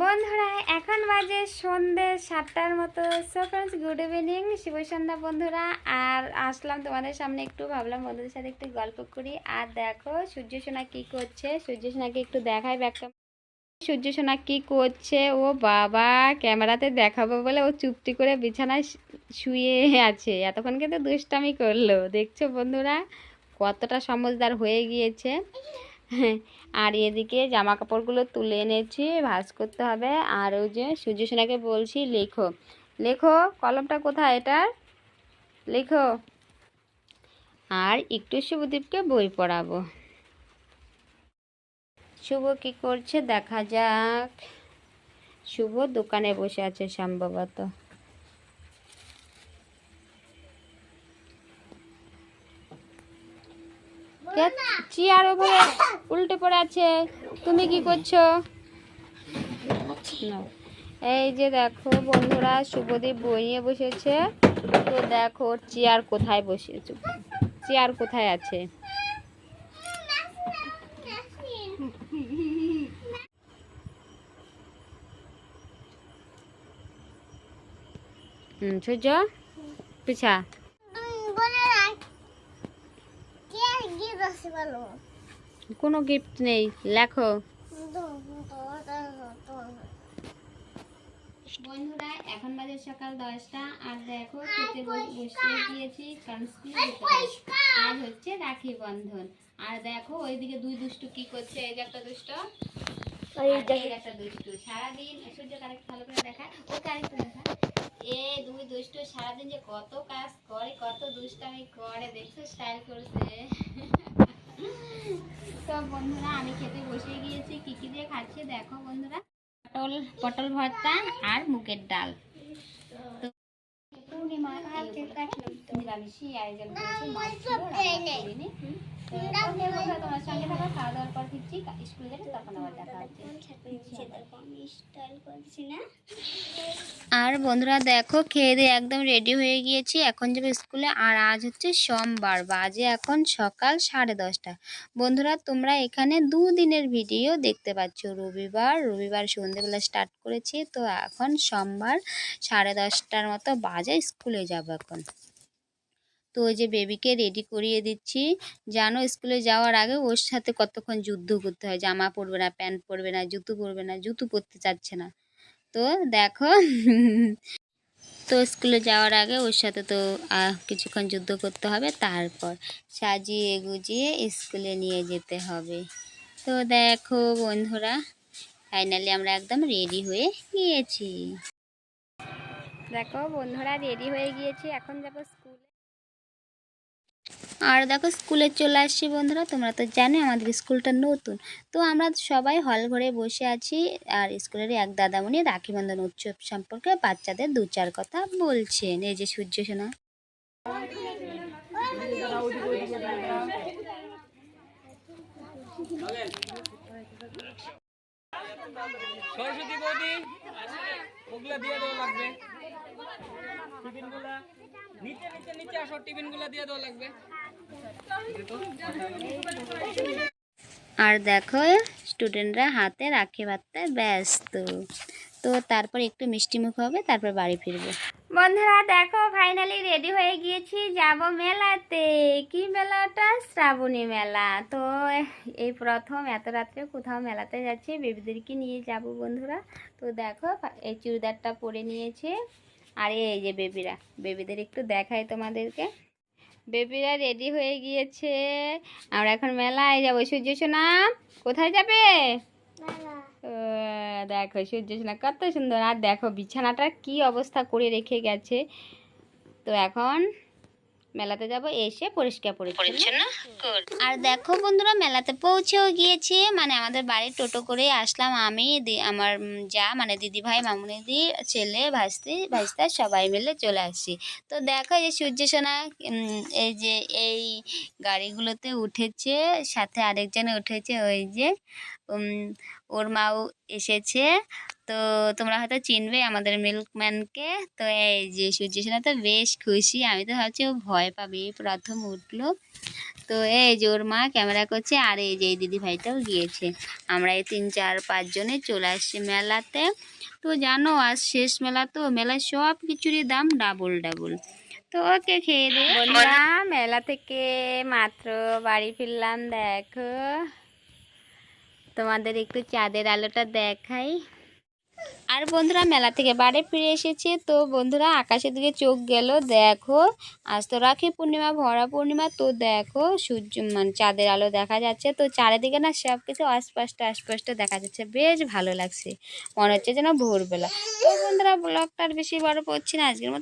বন্ধুরা এখন বাজে সন্ধ্যে 7টার মতো। সো ফ্রেন্ডস, গুড ইভিনিং, শুভ সন্ধ্যা বন্ধুরা। আর আসলাম তোমাদের সামনে, একটু ভাবলাম বন্ধুদের সাথে একটু গল্প করি। আর দেখো সূর্য সোনা কি করছে, সূর্য সোনাকে একটু দেখাই ব্যাগটা। সূর্য সোনা কি করছে, ও বাবা, ক্যামেরাতে দেখাবো বলে ও চুপটি করে বিছানায় শুয়ে আছে। এতক্ষণ কিন্তু দুষ্টামি করলো, দেখছো বন্ধুরা কতটা সমঝদার হয়ে গিয়েছে। আর এদিকে জামা কাপড়গুলো তুলে এনেছি, ভাঁজ করতে হবে। আর ওই যে সূর্য সোনাকে বলছি লেখো লেখো, কলমটা কোথায় এটার, লেখো। আর একটু শুভদীপকে বই পড়াবো। শুভ কি করছে দেখা যাক। শুভ দোকানে বসে আছে সম্ভবত। চেয়ার উপরে উল্টে পড়ে আছে, তুমি কি করছো? এই যে দেখো বন্ধুরা, শুভদীপ বই নিয়ে বসেছে। তো দেখো চেয়ার কোথায় বসেছে, চেয়ার কোথায় আছে। সূর্য পিছা কোনো গিফট নেই, লেখো। বন্ধুরা এখন বাজে সকাল 10টা। আর দেখো খেতে বসিয়ে দিয়েছি, কারণ আজ হচ্ছে রাখি বন্ধন। আর দেখো ওইদিকে দুই দুষ্টু কি করছে, এই যে একটা দুষ্ট, একটা দুষ্টু সারাদিন। সূর্য কারেক্ট ভালো করে দেখা, ও কারেক্ট দেখা। এই দুই দুষ্টু সারাদিন যে কত কাজ করে, কত দুষ্টামি করে, দেখছো স্টাইল করছে। তো বন্ধুরা আমি খেতে বসে গিয়েছি, কি কি দিয়ে খাচ্ছি দেখো বন্ধুরা। পটল ভর্তা আর মুগের ডাল। নিরামিষই আয়োজন করেছি, মাছ ছিল, রান্না করিনি। তোমার সঙ্গে থাকা, খাওয়া দাওয়ার পর ফিরছি স্কুল থেকে, তখন আবার দেখা হচ্ছে। আর বন্ধুরা দেখো খেয়ে দিয়ে একদম রেডি হয়ে গিয়েছি, এখন যাবে স্কুলে। আর আজ হচ্ছে সোমবার, বাজে এখন সকাল 10:30। বন্ধুরা তোমরা এখানে দুদিনের ভিডিও দেখতে পাচ্ছ। রবিবার সন্ধ্যেবেলা স্টার্ট করেছি, তো এখন সোমবার 10:30টার মতো বাজে, স্কুলে যাব এখন। তো ওই যে বেবিকে রেডি করিয়ে দিচ্ছি। জানো স্কুলে যাওয়ার আগে ওর সাথে কতক্ষণ যুদ্ধ করতে হয়, জামা পরবে না, প্যান্ট পরবে না, জুতো পরবে না, জুতো পরতে চাচ্ছে না। তো দেখো তো স্কুলে যাওয়ার আগে ওর সাথে তো কিছুক্ষণ যুদ্ধ করতে হবে, তারপর সাজিয়ে গুজিয়ে স্কুলে নিয়ে যেতে হবে। তো দেখো বন্ধুরা ফাইনালি আমরা একদম রেডি হয়ে গিয়েছি। দেখো বন্ধুরা রেডি হয়ে গিয়েছি, এখন যাব স্কুলে। আর দেখো স্কুলে চলে আসছি বন্ধুরা। তোমরা তো জানো আমাদের স্কুলটা নতুন, তো আমরা সবাই হল ঘরে বসে আছি। আর স্কুলের এক দাদামণি রাখি বন্ধন উৎসব সম্পর্কে বাচ্চাদের 2-4 কথা বলছেন। এই যে সূর্য সোনা। সরস্বতী বৌদি ওগুলা দিয়ে দেওয়া লাগবে, টিফিনগুলা নিচে নিচে নিচে আসো, টিফিনগুলা দিয়ে দেওয়া লাগবে। আর দেখো স্টুডেন্টরা হাতে রাখি বাঁধতে ব্যস্ত। তো তারপর একটু মিষ্টি মুখ হবে, তারপর বাড়ি ফিরবো। বন্ধুরা দেখো ফাইনালি রেডি হয়ে গিয়েছি, যাব মেলাতে। কি মেলাটা? শ্রাবণী মেলা। তো এই প্রথম এত রাত্রে কোথাও মেলাতে যাচ্ছি, বেবিদেরকে নিয়ে যাব বন্ধুরা। তো দেখো এই চুড়িদারটা পরে নিয়েছি। আর এই যে বেবিদের একটু দেখাই তোমাদেরকে। বেবিরা রেডি হয়ে গিয়েছে, আমরা এখন মেলায় যাবো। সূর্য সোনা কোথায় যাবে? দেখো সূর্য সোনা কত সুন্দর। আর দেখো বিছানাটার কি অবস্থা করে রেখে গেছে। তো এখন মেলাতে যাব, এসে পরিষ্কার পরিচ্ছন্ন। আর দেখো বন্ধুরা মেলাতে পৌঁছেও গিয়েছি, মানে আমাদের বাড়ির টোটো করে আসলাম আমি, আমার যা মানে দিদি ভাই, মামুনিদি, ছেলে, ভাইস্তা সবাই মিলে চলে আসছি। তো দেখো এই যে সূর্য সোনা এই যে এই গাড়িগুলোতে উঠেছে, সাথে আরেকজনে উঠেছে, ওই যে। ওর মাও এসেছে। তো তোমরা হয়তো চিনবে আমাদের মিল্কম্যানকে। তো এই যে সূর্য সোনা তো বেশ খুশি, আমি তো ভাবছি ও ভয় পাবে, এই প্রথম উঠলো। তো এই যে ওর মা ক্যামেরা করছে, আর এই যে এই দিদি ভাইটাও গিয়েছে। আমরা এই 3-4-5 জনে চলে আসছি মেলাতে। তো জানো আজ শেষ মেলা, তো মেলায় সব কিছুরই দাম ডাবল ডাবল। তো ওকে খেয়ে দে বন্ধুরা, মেলা থেকে মাত্র বাড়ি ফিরলাম। দেখো তোমাদের একটু চাঁদের আলোটা দেখাই। আর বন্ধুরা মেলা থেকে বাড়ি ফিরে এসেছে। তো বন্ধুরা আকাশের দিকে চোখ গেল, দেখো আজ তো রাখি পূর্ণিমা, ভরা পূর্ণিমা। তো দেখো সূর্য মানে চাঁদের আলো দেখা যাচ্ছে। তো চারিদিকে না সব কিছু আস্পষ্ট দেখা যাচ্ছে, বেশ ভালো লাগছে, মনে হচ্ছে যেন ভোরবেলা। তো বন্ধুরা ব্লগটা আর বেশি বড় করছি না, আজকের মতো